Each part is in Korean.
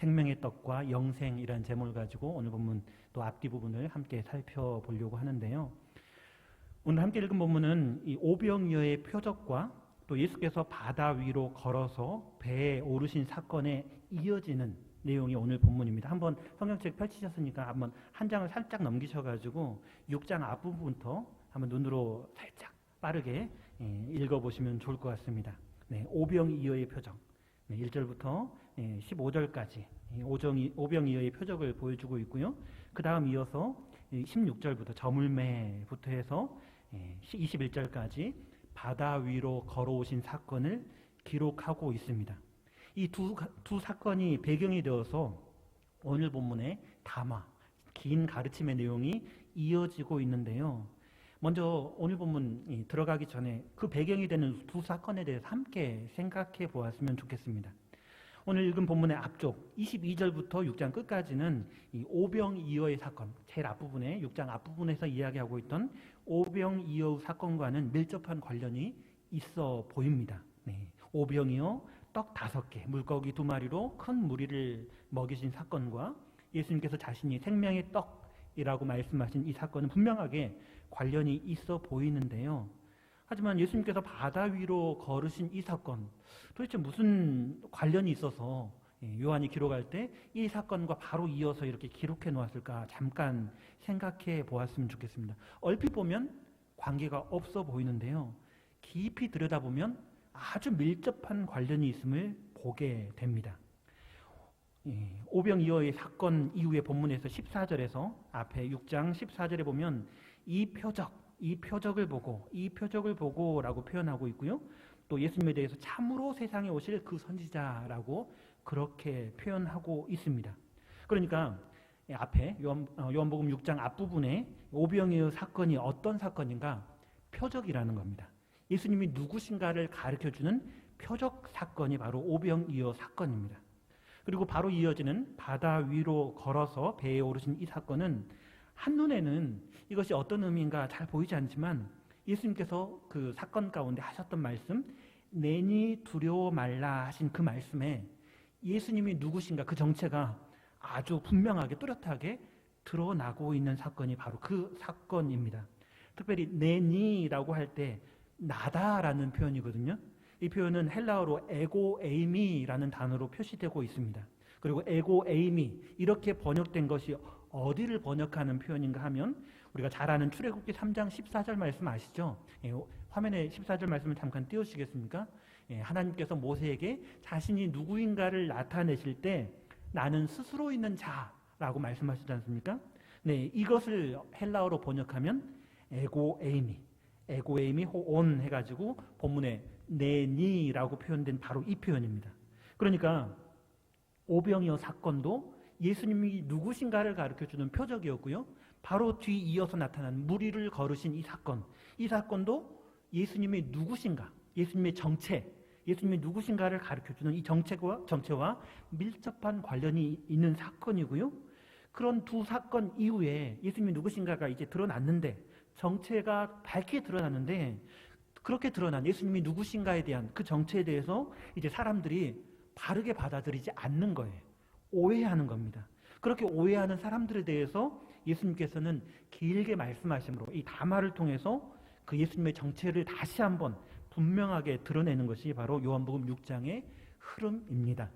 생명의 떡과 영생이라는 제목을 가지고 오늘 본문 또 앞뒤 부분을 함께 살펴보려고 하는데요. 오늘 함께 읽은 본문은 이 오병이어의 표적과 또 예수께서 바다 위로 걸어서 배에 오르신 사건에 이어지는 내용이 오늘 본문입니다. 한번 성경책 펼치셨으니까 한번 한 장을 살짝 넘기셔가지고 6장 앞부분부터 한번 눈으로 살짝 빠르게 읽어보시면 좋을 것 같습니다. 네, 오병이어의 표적 1절부터 15절까지 오병이어의 표적을 보여주고 있고요. 그 다음 이어서 16절부터 저물매부터 해서 21절까지 바다 위로 걸어오신 사건을 기록하고 있습니다. 이 두 사건이 배경이 되어서 오늘 본문의 담화, 긴 가르침의 내용이 이어지고 있는데요. 먼저 오늘 본문 들어가기 전에 그 배경이 되는 두 사건에 대해서 함께 생각해 보았으면 좋겠습니다. 오늘 읽은 본문의 앞쪽 22절부터 6장 끝까지는 이 오병이어의 사건, 제일 앞부분에 6장 앞부분에서 이야기하고 있던 오병이어 사건과는 밀접한 관련이 있어 보입니다. 네, 오병이어 떡 5개, 물고기 2마리로 큰 무리를 먹이신 사건과 예수님께서 자신이 생명의 떡이라고 말씀하신 이 사건은 분명하게 관련이 있어 보이는데요. 하지만 예수님께서 바다 위로 걸으신 이 사건, 도대체 무슨 관련이 있어서 요한이 기록할 때 이 사건과 바로 이어서 이렇게 기록해 놓았을까 잠깐 생각해 보았으면 좋겠습니다. 얼핏 보면 관계가 없어 보이는데요. 깊이 들여다보면 아주 밀접한 관련이 있음을 보게 됩니다. 오병이어의 사건 이후의 본문에서 14절에서 앞에 6장 14절에 보면 이 표적을 보고 라고 표현하고 있고요. 또 예수님에 대해서 참으로 세상에 오실 그 선지자라고 그렇게 표현하고 있습니다. 그러니까 앞에 요한복음 6장 앞부분에 오병이어 사건이 어떤 사건인가? 표적이라는 겁니다. 예수님이 누구신가를 가르쳐주는 표적 사건이 바로 오병이어 사건입니다. 그리고 바로 이어지는 바다 위로 걸어서 배에 오르신 이 사건은 한눈에는 이것이 어떤 의미인가 잘 보이지 않지만 예수님께서 그 사건 가운데 하셨던 말씀, 내니 두려워 말라 하신 그 말씀에 예수님이 누구신가 그 정체가 아주 분명하게 뚜렷하게 드러나고 있는 사건이 바로 그 사건입니다. 특별히 내니라고 할 때 나다라는 표현이거든요. 이 표현은 헬라어로 에고 에이미라는 단어로 표시되고 있습니다. 그리고 에고 에이미 이렇게 번역된 것이 어디를 번역하는 표현인가 하면 우리가 잘 아는 출애굽기 3장 14절 말씀 아시죠? 화면에 14절 말씀을 잠깐 띄워주시겠습니까? 하나님께서 모세에게 자신이 누구인가를 나타내실 때 나는 스스로 있는 자라고 말씀하시지 않습니까? 네, 이것을 헬라어로 번역하면 에고에이미 호온 해가지고 본문에 네니라고 표현된 바로 이 표현입니다. 그러니까 오병이어 사건도 예수님이 누구신가를 가르쳐주는 표적이었고요. 바로 뒤 이어서 나타난 무리를 걸으신 이 사건도 예수님이 누구신가, 예수님의 정체, 예수님이 누구신가를 가르쳐주는 이 정체와 밀접한 관련이 있는 사건이고요. 그런 두 사건 이후에 예수님이 누구신가가 이제 드러났는데, 정체가 밝게 드러났는데, 그렇게 드러난 예수님이 누구신가에 대한 그 정체에 대해서 이제 사람들이 바르게 받아들이지 않는 거예요. 오해하는 겁니다. 그렇게 오해하는 사람들에 대해서 예수님께서는 길게 말씀하심으로 이 담화를 통해서 그 예수님의 정체를 다시 한번 분명하게 드러내는 것이 바로 요한복음 6장의 흐름입니다.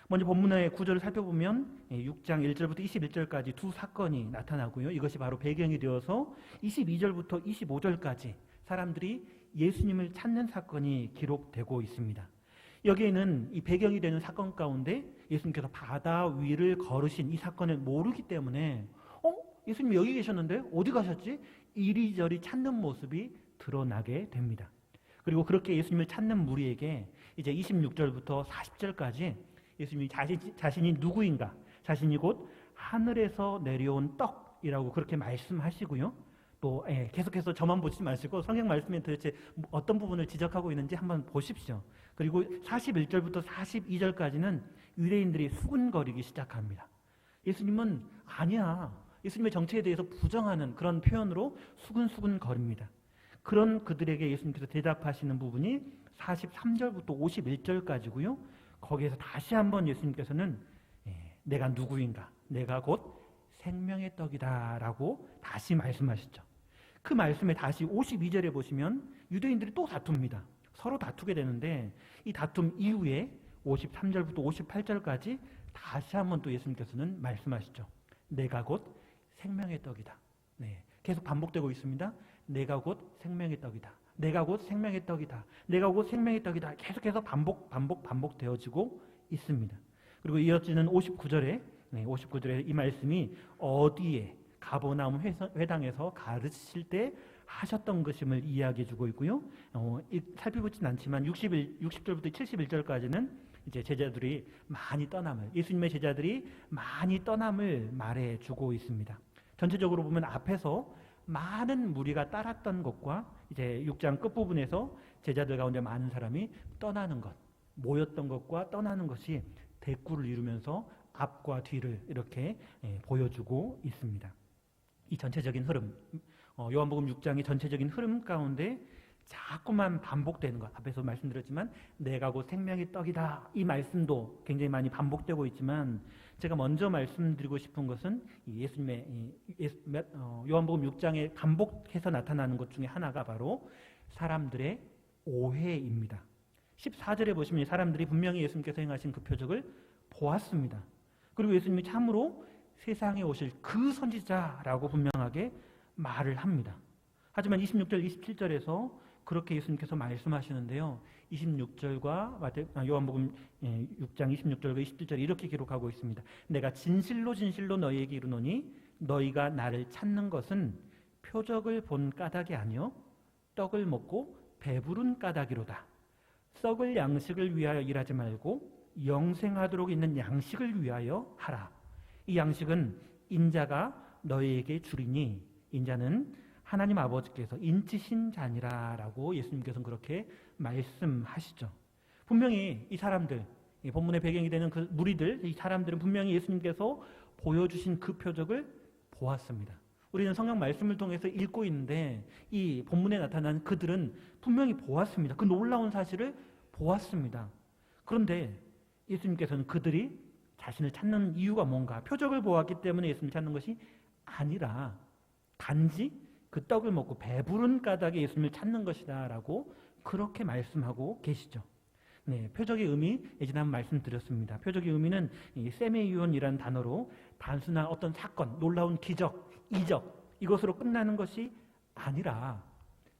먼저 본문의 구절을 살펴보면 6장 1절부터 21절까지 두 사건이 나타나고요. 이것이 바로 배경이 되어서 22절부터 25절까지 사람들이 예수님을 찾는 사건이 기록되고 있습니다. 여기에는 이 배경이 되는 사건 가운데 예수님께서 바다 위를 걸으신 이 사건을 모르기 때문에 예수님 여기 계셨는데 어디 가셨지? 이리저리 찾는 모습이 드러나게 됩니다. 그리고 그렇게 예수님을 찾는 무리에게 이제 26절부터 40절까지 예수님이 자신이 누구인가, 자신이 곧 하늘에서 내려온 떡이라고 그렇게 말씀하시고요. 또 계속해서 저만 보지 마시고 성경 말씀에 도대체 어떤 부분을 지적하고 있는지 한번 보십시오. 그리고 41절부터 42절까지는 유대인들이 수군거리기 시작합니다. 예수님은 아니야. 예수님의 정체에 대해서 부정하는 그런 표현으로 수군거립니다. 그런 그들에게 예수님께서 대답하시는 부분이 43절부터 51절까지고요. 거기에서 다시 한번 예수님께서는 내가 누구인가? 내가 곧 생명의 떡이다 라고 다시 말씀하시죠. 그 말씀에 다시 52절에 보시면 유대인들이 또 다툽니다. 서로 다투게 되는데 이 다툼 이후에 53절부터 58절까지 다시 한번 또 예수님께서는 말씀하시죠. 내가 곧 생명의 떡이다. 네, 계속 반복되고 있습니다. 내가 곧 생명의 떡이다. 내가 곧 생명의 떡이다. 내가 곧 생명의 떡이다. 계속해서 반복되어지고 있습니다. 그리고 이어지는 59절에 이 말씀이 어디에 가버나움 회당에서 가르치실 때 하셨던 것임을 이야기해 주고 있고요. 살펴보진 않지만 60절부터 71절까지는 이제 제자들이 많이 떠남을, 예수님의 제자들이 많이 떠남을 말해 주고 있습니다. 전체적으로 보면 앞에서 많은 무리가 따랐던 것과 이제 6장 끝부분에서 제자들 가운데 많은 사람이 떠나는 것, 모였던 것과 떠나는 것이 대꾸를 이루면서 앞과 뒤를 이렇게 보여주고 있습니다. 이 전체적인 흐름, 요한복음 6장의 전체적인 흐름 가운데 자꾸만 반복되는 것, 앞에서 말씀드렸지만 내가 곧 생명의 떡이다, 이 말씀도 굉장히 많이 반복되고 있지만 제가 먼저 말씀드리고 싶은 것은 예수님의 요한복음 6장에 반복해서 나타나는 것 중에 하나가 바로 사람들의 오해입니다. 14절에 보시면 사람들이 분명히 예수님께서 행하신 그 표적을 보았습니다. 그리고 예수님이 참으로 세상에 오실 그 선지자라고 분명하게 말을 합니다. 하지만 26절, 27절에서 그렇게 예수님께서 말씀하시는데요. 26절과 요한복음 6장 26절과 27절에 이렇게 기록하고 있습니다. 내가 진실로 진실로 너희에게 이르노니 너희가 나를 찾는 것은 표적을 본 까닭이 아니요 떡을 먹고 배부른 까닭이로다. 썩을 양식을 위하여 일하지 말고 영생하도록 있는 양식을 위하여 하라. 이 양식은 인자가 너희에게 주리니 인자는 하나님 아버지께서 인치신 자니라 라고 예수님께서는 그렇게 말씀하시죠. 분명히 이 사람들, 이 본문의 배경이 되는 그 무리들, 이 사람들은 분명히 예수님께서 보여주신 그 표적을 보았습니다. 우리는 성경 말씀을 통해서 읽고 있는데 이 본문에 나타난 그들은 분명히 보았습니다. 그 놀라운 사실을 보았습니다. 그런데 예수님께서는 그들이 자신을 찾는 이유가 뭔가, 표적을 보았기 때문에 예수님을 찾는 것이 아니라 단지 그 떡을 먹고 배부른 까닭에 예수님을 찾는 것이다 라고 그렇게 말씀하고 계시죠. 네, 표적의 의미 예전에 한번 말씀드렸습니다. 표적의 의미는 세메이온이라는 단어로 단순한 어떤 사건, 놀라운 기적, 이적 이것으로 끝나는 것이 아니라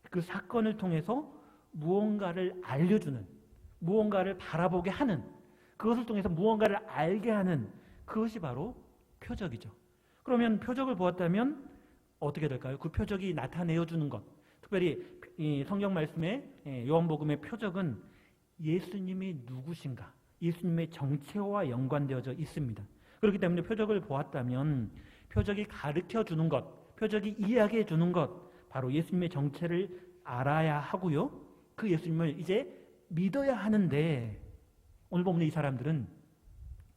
그 사건을 통해서 무언가를 알려주는, 무언가를 바라보게 하는, 그것을 통해서 무언가를 알게 하는 그것이 바로 표적이죠. 그러면 표적을 보았다면 어떻게 될까요? 그 표적이 나타내어 주는 것, 특별히 이 성경 말씀의 요한복음의 표적은 예수님이 누구신가, 예수님의 정체와 연관되어져 있습니다. 그렇기 때문에 표적을 보았다면 표적이 가르쳐 주는 것, 표적이 이야기해 주는 것, 바로 예수님의 정체를 알아야 하고요. 그 예수님을 이제 믿어야 하는데 오늘 보면 이 사람들은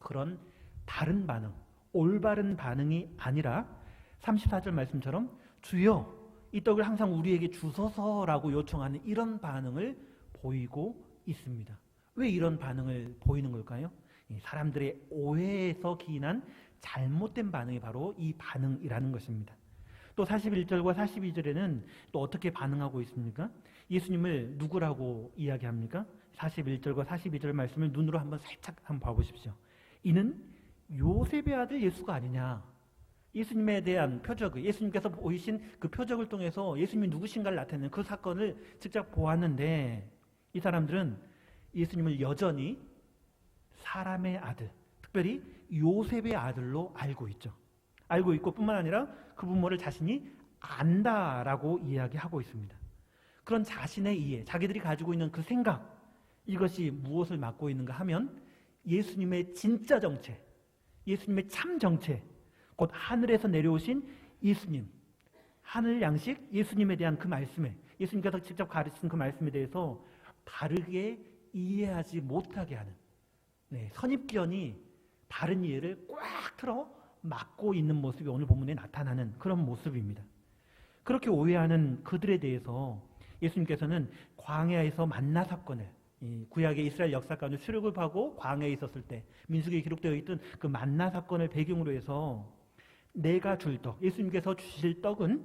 그런 다른 반응, 올바른 반응이 아니라 34절 말씀처럼 주여 이 떡을 항상 우리에게 주소서라고 요청하는 이런 반응을 보이고 있습니다. 왜 이런 반응을 보이는 걸까요? 사람들의 오해에서 기인한 잘못된 반응이 바로 이 반응이라는 것입니다. 또 41절과 42절에는 또 어떻게 반응하고 있습니까? 예수님을 누구라고 이야기합니까? 41절과 42절 말씀을 눈으로 한번 살짝 한번 봐보십시오. 이는 요셉의 아들 예수가 아니냐. 예수님에 대한 표적, 예수님께서 보이신 그 표적을 통해서 예수님이 누구신가를 나타내는 그 사건을 직접 보았는데 이 사람들은 예수님을 여전히 사람의 아들, 특별히 요셉의 아들로 알고 있죠. 알고 있고 뿐만 아니라 그 부모를 자신이 안다라고 이야기하고 있습니다. 그런 자신의 이해, 자기들이 가지고 있는 그 생각, 이것이 무엇을 맡고 있는가 하면 예수님의 진짜 정체, 예수님의 참 정체, 곧 하늘에서 내려오신 예수님, 하늘 양식 예수님에 대한 그 말씀에, 예수님께서 직접 가르치신 그 말씀에 대해서 다르게 이해하지 못하게 하는 선입견이 다른 이해를 꽉 틀어 막고 있는 모습이 오늘 본문에 나타나는 그런 모습입니다. 그렇게 오해하는 그들에 대해서 예수님께서는 광야에서 만나 사건을 이 구약의 이스라엘 역사 가운데 출애굽하고 광야에 있었을 때 민수기에 기록되어 있던 그 만나 사건을 배경으로 해서 내가 줄 떡, 예수님께서 주실 떡은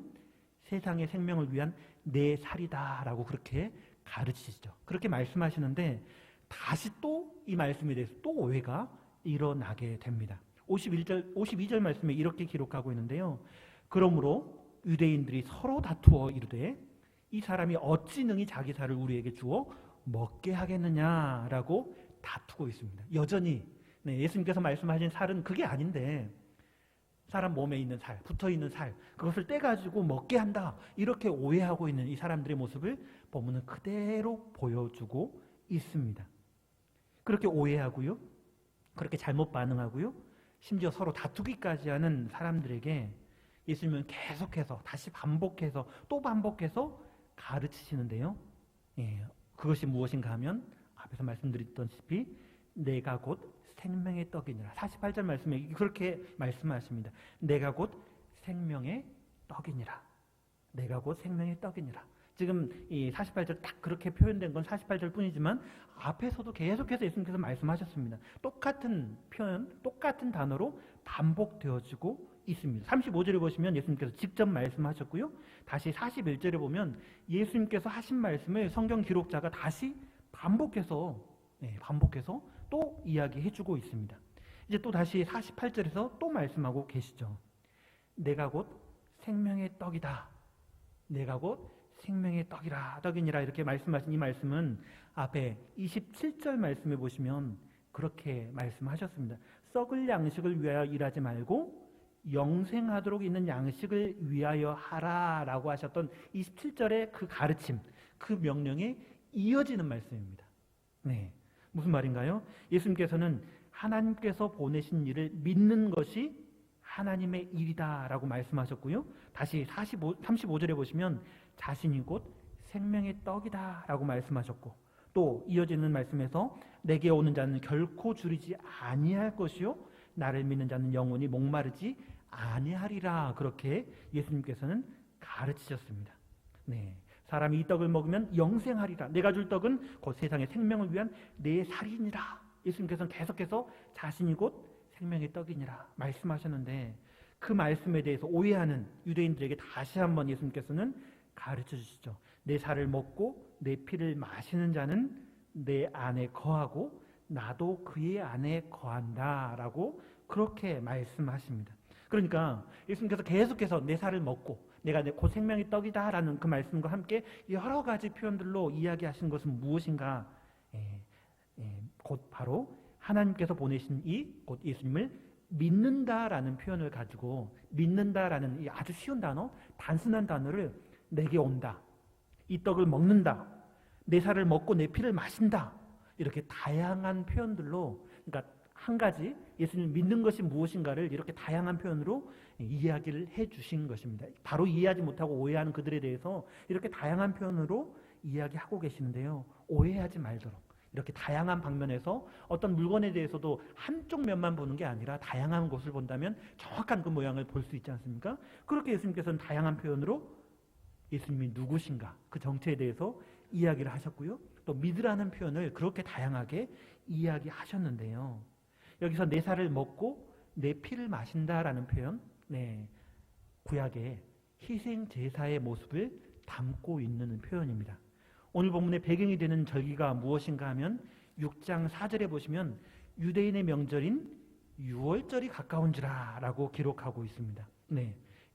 세상의 생명을 위한 내 살이다라고 그렇게 가르치시죠. 그렇게 말씀하시는데 다시 또 이 말씀에 대해서 또 오해가 일어나게 됩니다. 52절 말씀에 이렇게 기록하고 있는데요. 그러므로 유대인들이 서로 다투어 이르되 이 사람이 어찌 능히 자기 살을 우리에게 주어 먹게 하겠느냐라고 다투고 있습니다. 여전히 예수님께서 말씀하신 살은 그게 아닌데 사람 몸에 있는 살, 붙어있는 살, 그것을 떼가지고 먹게 한다, 이렇게 오해하고 있는 이 사람들의 모습을 본문은 그대로 보여주고 있습니다. 그렇게 오해하고요, 그렇게 잘못 반응하고요, 심지어 서로 다투기까지 하는 사람들에게 예수님은 계속해서 다시 반복해서 또 반복해서 가르치시는데요. 그것이 무엇인가 하면 앞에서 말씀드렸다시피 내가 곧 생명의 떡이니라. 48절 말씀에 그렇게 말씀하십니다. 내가 곧 생명의 떡이니라. 내가 곧 생명의 떡이니라. 지금 이 48절 딱 그렇게 표현된 건 48절 뿐이지만 앞에서도 계속해서 예수님께서 말씀하셨습니다. 똑같은 표현, 똑같은 단어로 반복되어지고 있습니다. 35절에 보시면 예수님께서 직접 말씀하셨고요. 다시 41절에 보면 예수님께서 하신 말씀을 성경 기록자가 다시 반복해서 또 이야기해주고 있습니다. 이제 또 다시 48절에서 또 말씀하고 계시죠. 내가 곧 생명의 떡이다. 내가 곧 생명의 떡이니라 이렇게 말씀하신 이 말씀은 앞에 27절 말씀에 보시면 그렇게 말씀하셨습니다. 썩을 양식을 위하여 일하지 말고 영생하도록 있는 양식을 위하여 하라라고 하셨던 27절의 그 가르침, 그 명령에 이어지는 말씀입니다. 무슨 말인가요? 예수님께서는 하나님께서 보내신 일을 믿는 것이 하나님의 일이다라고 말씀하셨고요. 다시 35절에 보시면 자신이 곧 생명의 떡이다라고 말씀하셨고, 또 이어지는 말씀에서 내게 오는 자는 결코 줄이지 아니할 것이요 나를 믿는 자는 영원히 목마르지 아니하리라, 그렇게 예수님께서는 가르치셨습니다. 사람이 이 떡을 먹으면 영생하리라. 내가 줄 떡은 곧 세상의 생명을 위한 내 살이니라. 예수님께서는 계속해서 자신이 곧 생명의 떡이니라 말씀하셨는데, 그 말씀에 대해서 오해하는 유대인들에게 다시 한번 예수님께서는 가르쳐 주시죠. 내 살을 먹고 내 피를 마시는 자는 내 안에 거하고 나도 그의 안에 거한다라고 그렇게 말씀하십니다. 그러니까 예수님께서 계속해서 내 살을 먹고 내가 곧 생명의 떡이다라는 그 말씀과 함께 여러 가지 표현들로 이야기하신 것은 무엇인가? 곧 바로 하나님께서 보내신 이 곧 예수님을 믿는다라는 표현을 가지고, 믿는다라는 이 아주 쉬운 단어, 단순한 단어를 내게 온다, 이 떡을 먹는다, 내 살을 먹고 내 피를 마신다, 이렇게 다양한 표현들로, 그러니까 한 가지 예수님 믿는 것이 무엇인가를 이렇게 다양한 표현으로 이야기를 해주신 것입니다. 바로 이해하지 못하고 오해하는 그들에 대해서 이렇게 다양한 표현으로 이야기하고 계시는데요. 오해하지 말도록 이렇게 다양한 방면에서 어떤 물건에 대해서도 한쪽 면만 보는 게 아니라 다양한 것을 본다면 정확한 그 모양을 볼 수 있지 않습니까? 그렇게 예수님께서는 다양한 표현으로 예수님이 누구신가, 그 정체에 대해서 이야기를 하셨고요. 또 믿으라는 표현을 그렇게 다양하게 이야기하셨는데요. 여기서 내 살을 먹고 내 피를 마신다라는 표현, 구약의 희생 제사의 모습을 담고 있는 표현입니다. 오늘 본문의 배경이 되는 절기가 무엇인가 하면 6장 4절에 보시면 유대인의 명절인 유월절이 가까운지라 라고 기록하고 있습니다.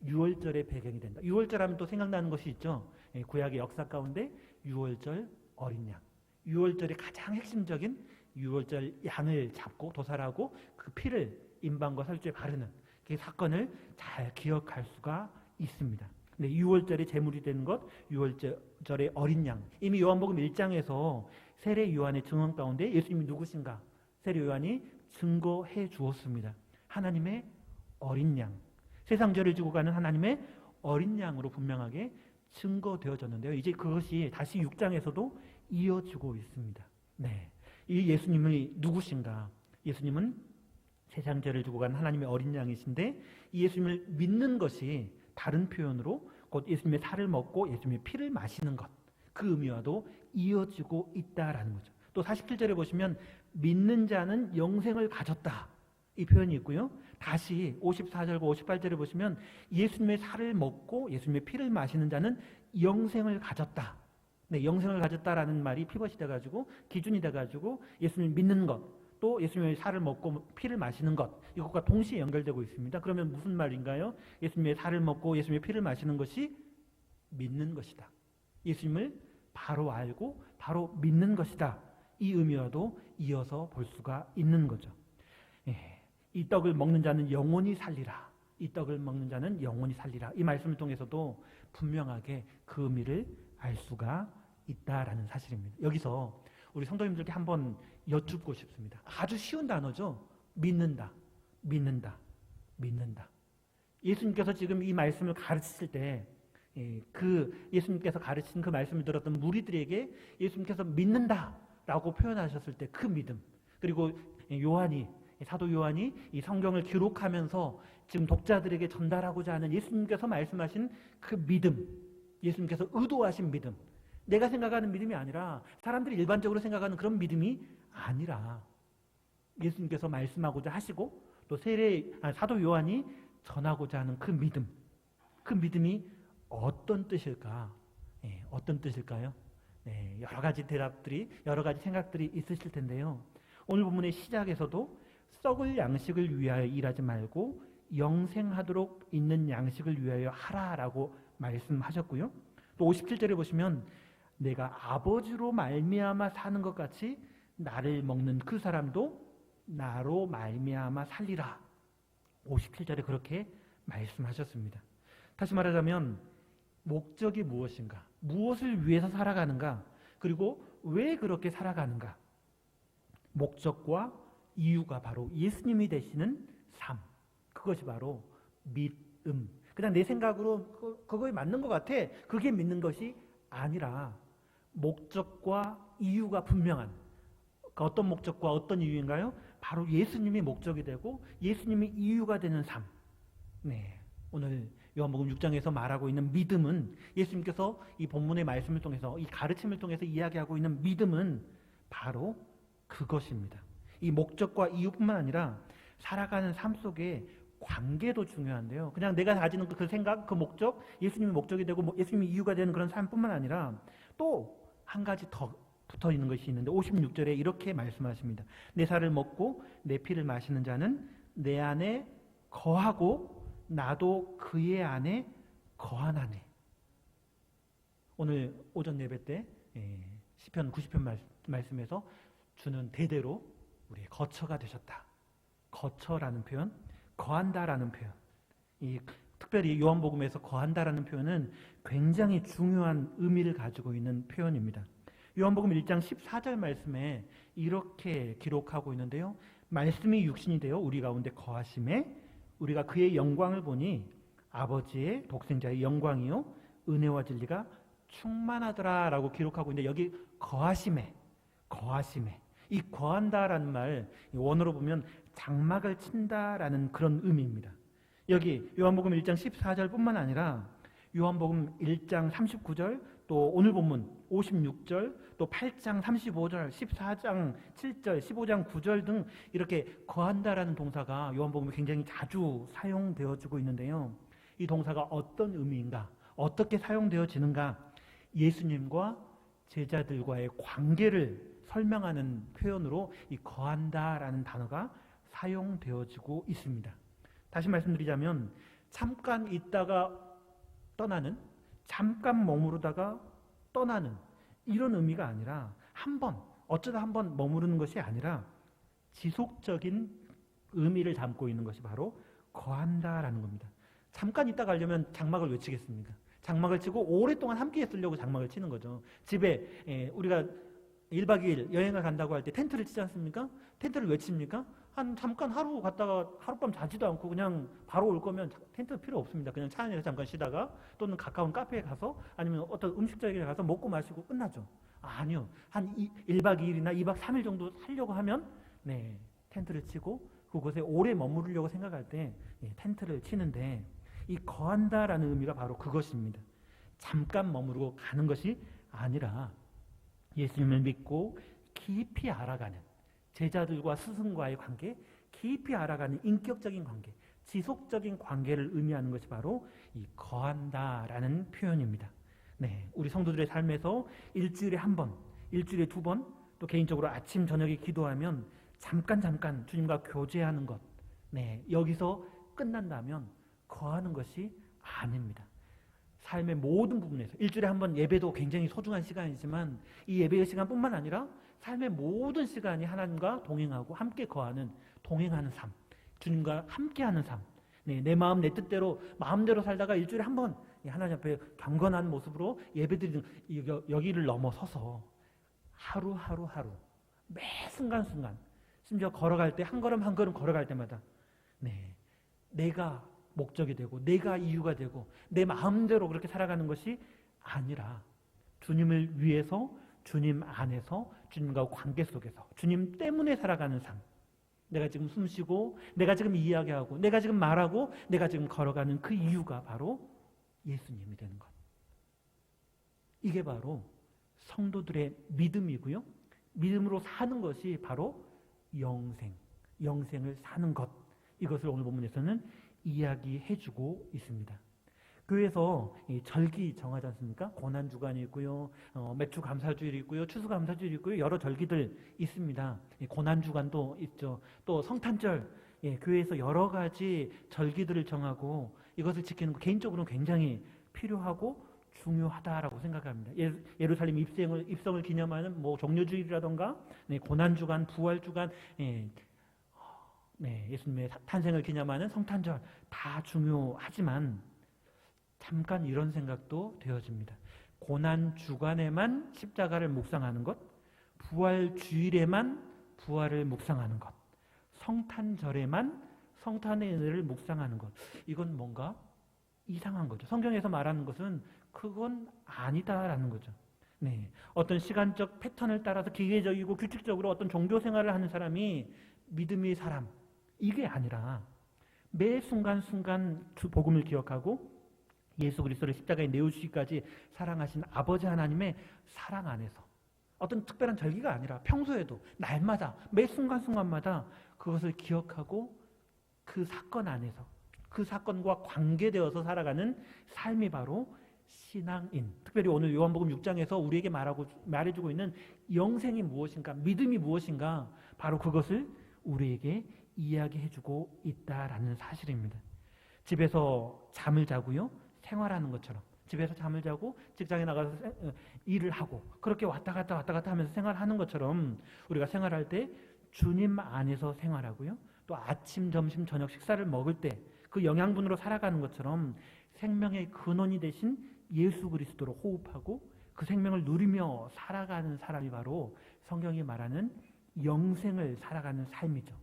6월절의 배경이 된다. 6월절 하면 또 생각나는 것이 있죠. 구약의 역사 가운데 6월절 어린 양, 6월절의 가장 핵심적인 6월절 양을 잡고 도살하고 그 피를 임방과 설주에 바르는 그 사건을 잘 기억할 수가 있습니다. 6월절에 제물이 되는 것, 6월절의 어린 양. 이미 요한복음 1장에서 세례 요한의 증언 가운데 예수님이 누구신가 세례 요한이 증거해 주었습니다. 하나님의 어린 양, 세상 죄를 지고 가는 하나님의 어린 양으로 분명하게 증거되어졌는데요. 이제 그것이 다시 6장에서도 이어지고 있습니다. 이 예수님이 누구신가? 예수님은 세상 죄를 지고 가는 하나님의 어린 양이신데, 이 예수님을 믿는 것이 다른 표현으로 곧 예수님의 살을 먹고 예수님의 피를 마시는 것, 그 의미와도 이어지고 있다라는 거죠. 또 47절에 보시면 믿는 자는 영생을 가졌다. 이 표현이 있고요. 다시 54절과 58절에 보시면 예수님의 살을 먹고 예수님의 피를 마시는 자는 영생을 가졌다. 네, 영생을 가졌다라는 말이 피벗이 돼가지고 기준이 돼가지고 예수님 믿는 것, 또 예수님의 살을 먹고 피를 마시는 것, 이것과 동시에 연결되고 있습니다. 그러면 무슨 말인가요? 예수님의 살을 먹고 예수님의 피를 마시는 것이 믿는 것이다. 예수님을 바로 알고 바로 믿는 것이다. 이 의미와도 이어서 볼 수가 있는 거죠. 이 떡을 먹는 자는 영원히 살리라. 이 떡을 먹는 자는 영원히 살리라. 이 말씀을 통해서도 분명하게 그 의미를 알 수가 있다라는 사실입니다. 여기서 우리 성도님들께 한번 여쭙고 싶습니다. 아주 쉬운 단어죠. 믿는다, 믿는다, 믿는다. 예수님께서 지금 이 말씀을 가르치실 때 예수님께서 가르친 그 말씀을 들었던 무리들에게 예수님께서 믿는다라고 표현하셨을 때 그 믿음, 그리고 사도 요한이 이 성경을 기록하면서 지금 독자들에게 전달하고자 하는 예수님께서 말씀하신 그 믿음, 예수님께서 의도하신 믿음, 내가 생각하는 믿음이 아니라 사람들이 일반적으로 생각하는 그런 믿음이 아니라 예수님께서 말씀하고자 하시고 또 사도 요한이 전하고자 하는 그 믿음, 그 믿음이 어떤 뜻일까? 어떤 뜻일까요? 여러 가지 대답들이, 여러 가지 생각들이 있으실 텐데요. 오늘 본문의 시작에서도 썩을 양식을 위하여 일하지 말고 영생하도록 있는 양식을 위하여 하라라고 말씀하셨고요. 또 57절에 보시면 내가 아버지로 말미암아 사는 것 같이 나를 먹는 그 사람도 나로 말미암아 살리라. 57절에 그렇게 말씀하셨습니다. 다시 말하자면 목적이 무엇인가? 무엇을 위해서 살아가는가? 그리고 왜 그렇게 살아가는가? 목적과 이유가 바로 예수님이 되시는 삶. 그것이 바로 믿음. 그냥 내 생각으로 그거에 맞는 것 같아. 그게 믿는 것이 아니라 목적과 이유가 분명한, 어떤 목적과 어떤 이유인가요? 바로 예수님이 목적이 되고 예수님이 이유가 되는 삶. 오늘 요한복음 6장에서 말하고 있는 믿음은, 예수님께서 이 본문의 말씀을 통해서, 이 가르침을 통해서 이야기하고 있는 믿음은 바로 그것입니다. 이 목적과 이유뿐만 아니라 살아가는 삶 속에 관계도 중요한데요. 그냥 내가 가지는 그 생각, 그 목적, 예수님이 목적이 되고 예수님이 이유가 되는 그런 삶뿐만 아니라 또 한 가지 더 붙어 있는 것이 있는데 56절에 이렇게 말씀하십니다. 내 살을 먹고 내 피를 마시는 자는 내 안에 거하고 나도 그의 안에 거하나니. 오늘 오전 예배 때 시편 90편 말씀에서 주는 대대로 우리의 거처가 되셨다. 거처라는 표현, 거한다라는 표현. 특별히 요한복음에서 거한다라는 표현은 굉장히 중요한 의미를 가지고 있는 표현입니다. 요한복음 1장 14절 말씀에 이렇게 기록하고 있는데요. 말씀이 육신이 되어 우리 가운데 거하심에 우리가 그의 영광을 보니 아버지의 독생자의 영광이요 은혜와 진리가 충만하더라라고 기록하고 있는데, 여기 거하심에 이 거한다라는 말 원어로 보면 장막을 친다라는 그런 의미입니다. 여기 요한복음 1장 14절뿐만 아니라 요한복음 1장 39절, 또 오늘 본문 56절, 또 8장 35절, 14장 7절, 15장 9절 등 이렇게 거한다라는 동사가 요한복음에 굉장히 자주 사용되어지고 있는데요. 이 동사가 어떤 의미인가? 어떻게 사용되어지는가? 예수님과 제자들과의 관계를 설명하는 표현으로 이 거한다라는 단어가 사용되어지고 있습니다. 다시 말씀드리자면 잠깐 있다가 떠나는, 잠깐 머무르다가 떠나는 이런 의미가 아니라 어쩌다 한번 머무르는 것이 아니라 지속적인 의미를 담고 있는 것이 바로 거한다라는 겁니다. 잠깐 있다 가려면 장막을 왜 치겠습니까? 장막을 치고 오랫동안 함께 있으려고 장막을 치는 거죠. 집에 우리가 1박 2일 여행을 간다고 할 때 텐트를 치지 않습니까? 텐트를 왜 칩니까? 잠깐 하루 갔다가 하룻밤 자지도 않고 그냥 바로 올 거면 텐트 필요 없습니다. 그냥 차 안에서 잠깐 쉬다가 또는 가까운 카페에 가서 아니면 어떤 음식점에 가서 먹고 마시고 끝나죠. 아니요. 한 1박 2일이나 2박 3일 정도 살려고 하면 텐트를 치고 그곳에 오래 머무르려고 생각할 때 텐트를 치는데, 이 거한다라는 의미가 바로 그것입니다. 잠깐 머무르고 가는 것이 아니라 예수님을 믿고 깊이 알아가는, 제자들과 스승과의 관계, 깊이 알아가는 인격적인 관계, 지속적인 관계를 의미하는 것이 바로 이 거한다라는 표현입니다. 네, 우리 성도들의 삶에서 일주일에 한 번, 일주일에 두 번, 또 개인적으로 아침 저녁에 기도하면 잠깐 주님과 교제하는 것, 네, 여기서 끝난다면 거하는 것이 아닙니다. 삶의 모든 부분에서 일주일에 한 번 예배도 굉장히 소중한 시간이지만 이 예배의 시간뿐만 아니라 삶의 모든 시간이 하나님과 동행하고 함께 거하는, 동행하는 삶, 주님과 함께하는 삶, 네, 내 마음 내 뜻대로 마음대로 살다가 일주일에 한 번 하나님 앞에 경건한 모습으로 예배드리는 여기를 넘어서서 하루 매 순간순간, 심지어 걸어갈 때 한 걸음 한 걸음 걸어갈 때마다 네, 내가 목적이 되고 내가 이유가 되고 내 마음대로 그렇게 살아가는 것이 아니라 주님을 위해서, 주님 안에서, 주님과 관계 속에서 주님 때문에 살아가는 삶, 내가 지금 숨쉬고 내가 지금 이야기하고 내가 지금 말하고 내가 지금 걸어가는 그 이유가 바로 예수님이 되는 것. 이게 바로 성도들의 믿음이고요, 믿음으로 사는 것이 바로 영생을 사는 것, 이것을 오늘 본문에서는 이야기해주고 있습니다. 교회에서 절기 정하지 않습니까? 고난주간이 있고요, 매주 감사주일이 있고요, 추수감사주일이 있고요, 여러 절기들 있습니다. 고난주간도 있죠. 또 성탄절, 교회에서 여러 가지 절기들을 정하고 이것을 지키는 거 개인적으로는 굉장히 필요하고 중요하다라고 생각합니다. 예루살렘 입성을 기념하는 종려주일이라던가, 고난주간, 부활주간, 예수님의 탄생을 기념하는 성탄절 다 중요하지만 잠깐 이런 생각도 되어집니다. 고난주간에만 십자가를 묵상하는 것, 부활주일에만 부활을 묵상하는 것, 성탄절에만 성탄의 은혜를 묵상하는 것, 이건 뭔가 이상한 거죠. 성경에서 말하는 것은 그건 아니다라는 거죠. 네, 어떤 시간적 패턴을 따라서 기계적이고 규칙적으로 어떤 종교 생활을 하는 사람이 믿음의 사람, 이게 아니라 매 순간순간 복음을 기억하고 예수 그리스도를 십자가에 내어주시기까지 사랑하신 아버지 하나님의 사랑 안에서 어떤 특별한 절기가 아니라 평소에도 날마다 매 순간순간마다 그것을 기억하고 그 사건 안에서 그 사건과 관계되어서 살아가는 삶이 바로 신앙인, 특별히 오늘 요한복음 6장에서 우리에게 말해주고 있는 영생이 무엇인가, 믿음이 무엇인가, 바로 그것을 우리에게 이야기해주고 있다라는 사실입니다. 집에서 잠을 자고요, 생활하는 것처럼 집에서 잠을 자고 직장에 나가서 일을 하고 그렇게 왔다 갔다 하면서 생활하는 것처럼 우리가 생활할 때 주님 안에서 생활하고요, 또 아침, 점심, 저녁 식사를 먹을 때 그 영양분으로 살아가는 것처럼 생명의 근원이 되신 예수 그리스도로 호흡하고 그 생명을 누리며 살아가는 사람이 바로 성경이 말하는 영생을 살아가는 삶이죠.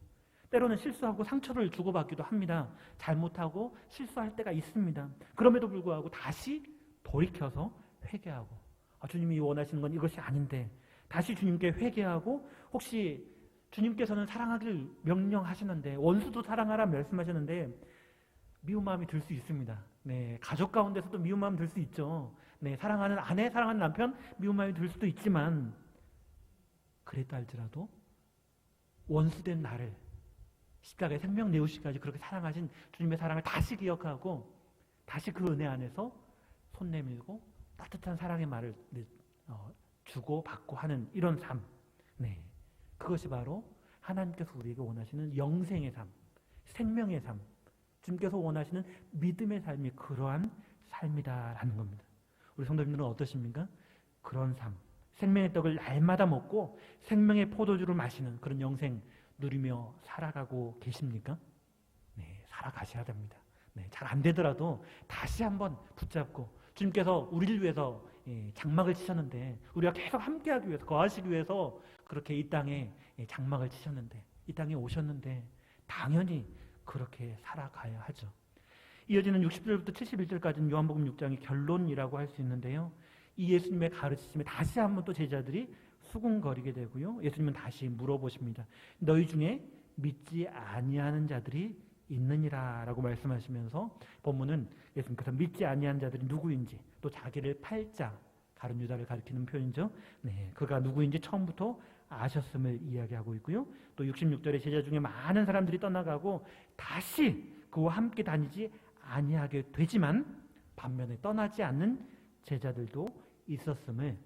때로는 실수하고 상처를 주고받기도 합니다. 잘못하고 실수할 때가 있습니다. 그럼에도 불구하고 다시 돌이켜서 회개하고, 주님이 원하시는 건 이것이 아닌데 다시 주님께 회개하고, 혹시 주님께서는 사랑하길 명령하시는데, 원수도 사랑하라 말씀하셨는데 미운 마음이 들 수 있습니다. 네, 가족 가운데서도 미운 마음 들 수 있죠. 네, 사랑하는 아내, 사랑하는 남편 미운 마음이 들 수도 있지만 그랬다 할지라도 원수된 나를 십자가에 생명 내우시기까지 그렇게 사랑하신 주님의 사랑을 다시 기억하고 다시 그 은혜 안에서 손 내밀고 따뜻한 사랑의 말을 주고 받고 하는 이런 삶, 네, 그것이 바로 하나님께서 우리에게 원하시는 영생의 삶, 생명의 삶, 주님께서 원하시는 믿음의 삶이 그러한 삶이다라는 겁니다. 우리 성도님들은 어떠십니까? 그런 삶, 생명의 떡을 날마다 먹고 생명의 포도주를 마시는 그런 영생 누리며 살아가고 계십니까? 네, 살아가셔야 됩니다. 네, 잘 안 되더라도 다시 한번 붙잡고, 주님께서 우리를 위해서 장막을 치셨는데, 우리가 계속 함께하기 위해서, 거하시기 위해서 그렇게 이 땅에 장막을 치셨는데, 이 땅에 오셨는데 당연히 그렇게 살아가야 하죠. 이어지는 60절부터 71절까지는 요한복음 6장의 결론이라고 할 수 있는데요, 이 예수님의 가르치심에 다시 한번 또 제자들이 수군거리게 되고요, 예수님은 다시 물어보십니다. 너희 중에 믿지 아니하는 자들이 있느니라 라고 말씀하시면서 본문은 예수님께서 믿지 아니하는 자들이 누구인지, 또 자기를 팔자, 가룟 유다를 가리키는 표현이죠. 네, 그가 누구인지 처음부터 아셨음을 이야기하고 있고요. 또 66절에 제자 중에 많은 사람들이 떠나가고 다시 그와 함께 다니지 아니하게 되지만 반면에 떠나지 않는 제자들도 있었음을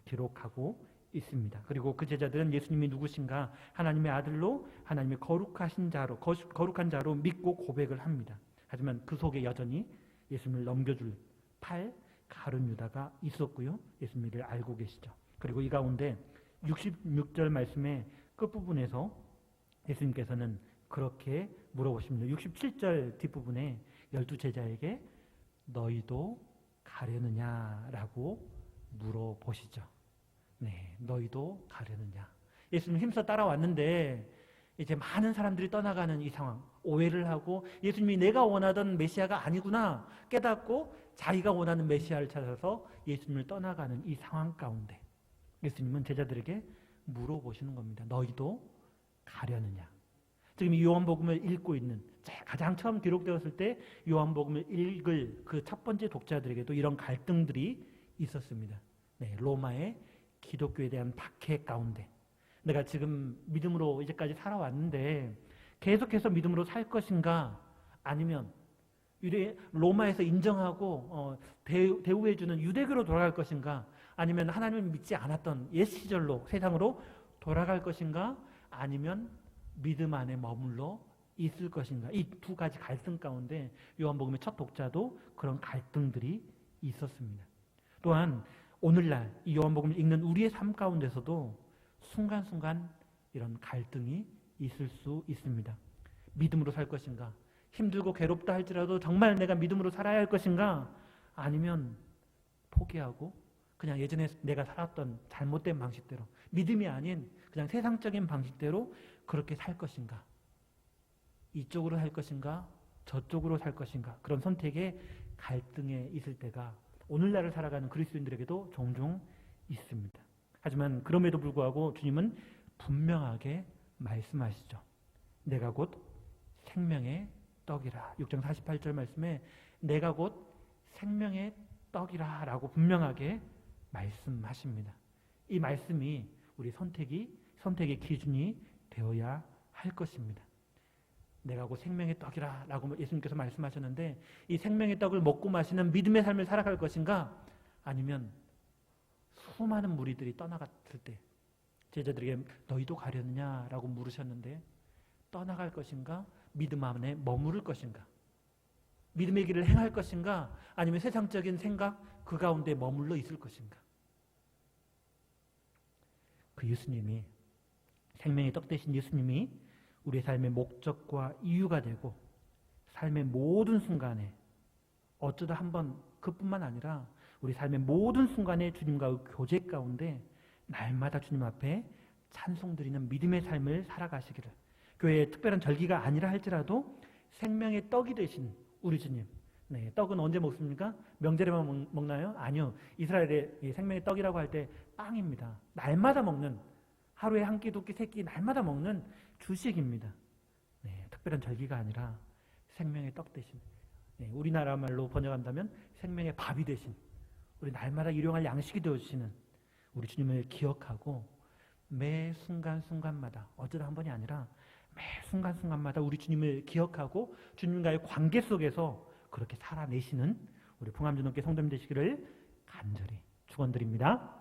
기록하고 있습니다. 그리고 그 제자들은 예수님이 누구신가, 하나님의 아들로, 하나님의 거룩한 자로 믿고 고백을 합니다. 하지만 그 속에 여전히 예수님을 넘겨줄 가룟 유다가 있었고요. 예수님을 알고 계시죠. 그리고 이 가운데 66절 말씀의 끝부분에서 예수님께서는 그렇게 물어보십니다. 67절 뒷부분에 12제자에게 너희도 가려느냐라고 물어보시죠. 네, 너희도 가려느냐. 예수님 힘써 따라왔는데 이제 많은 사람들이 떠나가는 이 상황, 오해를 하고 예수님이 내가 원하던 메시아가 아니구나 깨닫고 자기가 원하는 메시아를 찾아서 예수님을 떠나가는 이 상황 가운데 예수님은 제자들에게 물어보시는 겁니다. 너희도 가려느냐. 지금 이 요한복음을 읽고 있는, 가장 처음 기록되었을 때 요한복음을 읽을 그 첫 번째 독자들에게도 이런 갈등들이 있었습니다. 네, 로마의 기독교에 대한 박해 가운데 내가 지금 믿음으로 이제까지 살아왔는데 계속해서 믿음으로 살 것인가, 아니면 로마에서 인정하고 대우해주는 유대교로 돌아갈 것인가, 아니면 하나님을 믿지 않았던 옛 시절로 세상으로 돌아갈 것인가, 아니면 믿음 안에 머물러 있을 것인가. 이 두 가지 갈등 가운데 요한복음의 첫 독자도 그런 갈등들이 있었습니다. 또한 오늘날 이 요한복음을 읽는 우리의 삶 가운데서도 순간순간 이런 갈등이 있을 수 있습니다. 믿음으로 살 것인가, 힘들고 괴롭다 할지라도 정말 내가 믿음으로 살아야 할 것인가, 아니면 포기하고 그냥 예전에 내가 살았던 잘못된 방식대로, 믿음이 아닌 그냥 세상적인 방식대로 그렇게 살 것인가, 이쪽으로 살 것인가 저쪽으로 살 것인가, 그런 선택의 갈등에 있을 때가 오늘날을 살아가는 그리스도인들에게도 종종 있습니다. 하지만 그럼에도 불구하고 주님은 분명하게 말씀하시죠. 내가 곧 생명의 떡이라. 6장 48절 말씀에 내가 곧 생명의 떡이라 라고 분명하게 말씀하십니다. 이 말씀이 우리 선택의 기준이 되어야 할 것입니다. 내가 곧 생명의 떡이라 라고 예수님께서 말씀하셨는데, 이 생명의 떡을 먹고 마시는 믿음의 삶을 살아갈 것인가, 아니면 수많은 무리들이 떠나갔을 때 제자들에게 너희도 가려느냐라고 물으셨는데 떠나갈 것인가, 믿음 안에 머무를 것인가, 믿음의 길을 행할 것인가, 아니면 세상적인 생각 그 가운데 머물러 있을 것인가. 그 예수님이, 생명의 떡 되신 예수님이 우리의 삶의 목적과 이유가 되고 삶의 모든 순간에, 어쩌다 한번 그뿐만 아니라 우리 삶의 모든 순간에 주님과의 교제 가운데 날마다 주님 앞에 찬송드리는 믿음의 삶을 살아가시기를, 교회의 특별한 절기가 아니라 할지라도 생명의 떡이 되신 우리 주님. 네, 떡은 언제 먹습니까? 명절에만 먹나요? 아니요. 이스라엘의 생명의 떡이라고 할 때 빵입니다. 날마다 먹는, 하루에 한 끼, 두 끼, 세 끼 날마다 먹는 주식입니다. 네, 특별한 절기가 아니라 생명의 떡 대신, 네, 우리나라 말로 번역한다면 생명의 밥이 되신, 우리 날마다 일용할 양식이 되어주시는 우리 주님을 기억하고 매 순간순간마다, 어쩌다 한 번이 아니라 매 순간순간마다 우리 주님을 기억하고 주님과의 관계 속에서 그렇게 살아내시는 우리 풍암주님께 성도님 되시기를 간절히 축원드립니다.